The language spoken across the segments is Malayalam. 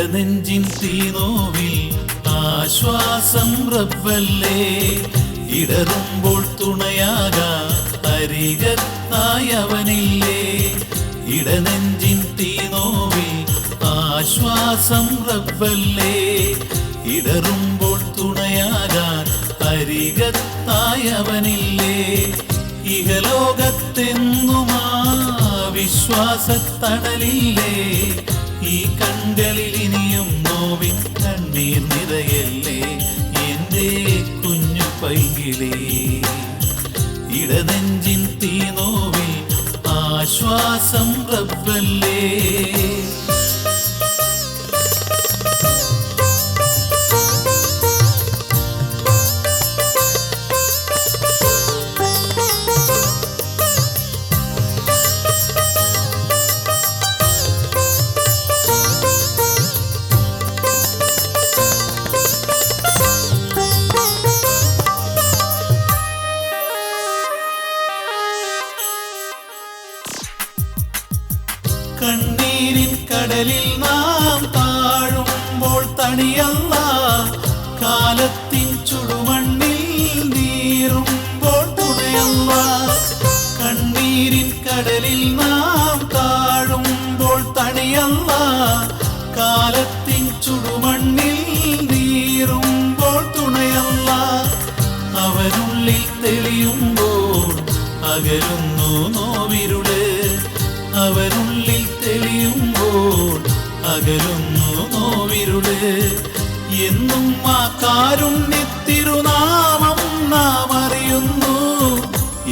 ഇടനെഞ്ചിൻ തീനോവിൽ ആശ്വാസം റബ്ബല്ലേ. ഇടറുമ്പോൾ തുണയാകാൻ അരികത്തായി അവനില്ലേ. ഇടനെഞ്ചിൻ തീനോവിൽ ആശ്വാസം റബ്ബല്ലേ. ഇടറുമ്പോൾ തുണയാകാൻ അരികത്തായി അവനില്ലേ. ഇഹലോകത്തെന്നുമാ വിശ്വാസത്തണലില്ലേ. ഈ കൺകളിൽ ഇനിയും നോവിൻ കണ്ണീർ നിറയല്ലേ എന്റെ കുഞ്ഞു പൈകിലേ. ഇടനെഞ്ചിൻ തീനോവിൽ ആശ്വാസം റബ്ബല്ലേ. കണ്ണീരിൻ കടലിൽ നാം താഴുമ്പോൾ തണിയല്ല. കാലത്തിൻ ചുടുമണ്ണിൽ നീറുമ്പോൾ തുണയല്ല. കണ്ണീരിൻ കടലിൽ നാം താഴുമ്പോൾ തണിയല്ല. കാലത്തിൻ ചുടുമണ്ണിൽ നീറുമ്പോൾ തുണയല്ല. അവനുള്ളിൽ തെളിയുമ്പോൾ അകലുന്നു നോവിരുള്. അവനുള്ളിൽ തെളിയുമ്പോൾ അകലുന്നു നോവിരുള്. എന്നും ആ കാരുണ്യത്തിരുനാമം നാം അറിയുന്നു.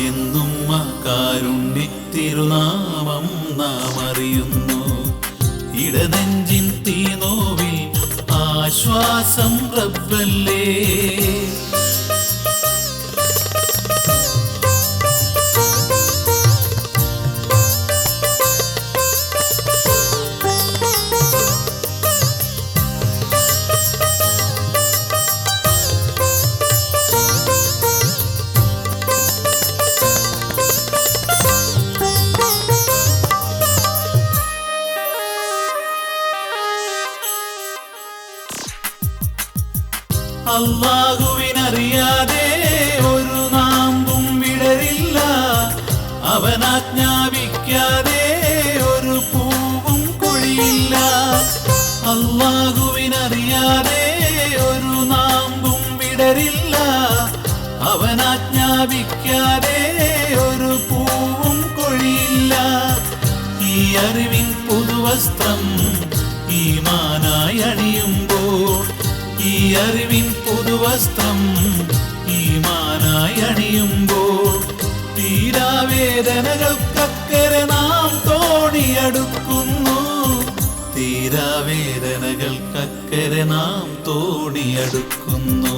എന്നും ആ കാരുണ്യത്തിരുനാമം നാം അറിയുന്നു. ഇടനെഞ്ചിൻ തീനോവിൽ ആശ്വാസം റബ്ബല്ലേ. അല്ലാഹുവിനറിയാതെ ഒരു നാമ്പും വിടരില്ല. അവനാജ്ഞാപിക്കാതെ ഒരു പൂവും കൊഴിയില്ല. അല്ലാഹുവിനറിയാതെ ഒരു നാമ്പും വിടരില്ല. അവനാജ്ഞാപിക്കാതെ ഒരു പൂവും കൊഴിയില്ല. ഈ അറിവിൻ പുതുവസ്ത്രം ഈമാനായി അണിയുമ്പോൾ, ഈ അറിവിൻ പുതുവസ്ത്രം ഈമാനായി അണിയുമ്പോൾ, തീരാവേദനകൾക്കക്കരെ നാം തോണിയടുക്കുന്നു. തീരാവേദനകൾക്കക്കരെ നാം തോണിയടുക്കുന്നു.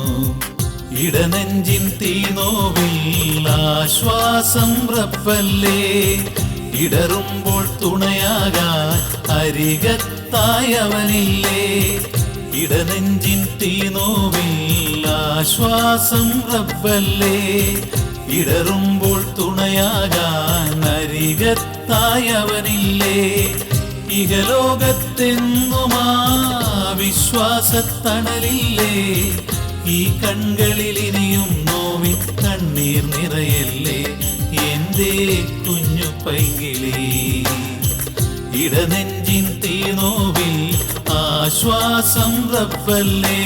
ഇടനെഞ്ചിൻ തീനോവിൽ ആശ്വാസം റബ്ബല്ലേ. ഇടറുമ്പോൾ തുണയാകാൻ അരികത്തായി അവനില്ലേ. ഇടനെഞ്ചിൻ തീനോവിൽ ആശ്വാസം റബ്ബല്ലേ. ഇടറുമ്പോൾ തുണയാകാൻ അരികത്തായി അവനില്ലേ. ഇഹലോകത്തെന്നുമാ വിശ്വാസത്തണലില്ലേ. ഈ കൺകളിൽ ഇനിയും നോവിൻ കണ്ണീർ നിറയല്ലേ എന്റെ കുഞ്ഞു പൈകിലേ. ഇടനെഞ്ചിൻ തീനോവിൽ ആശ്വാസം റബ്ബല്ലേ.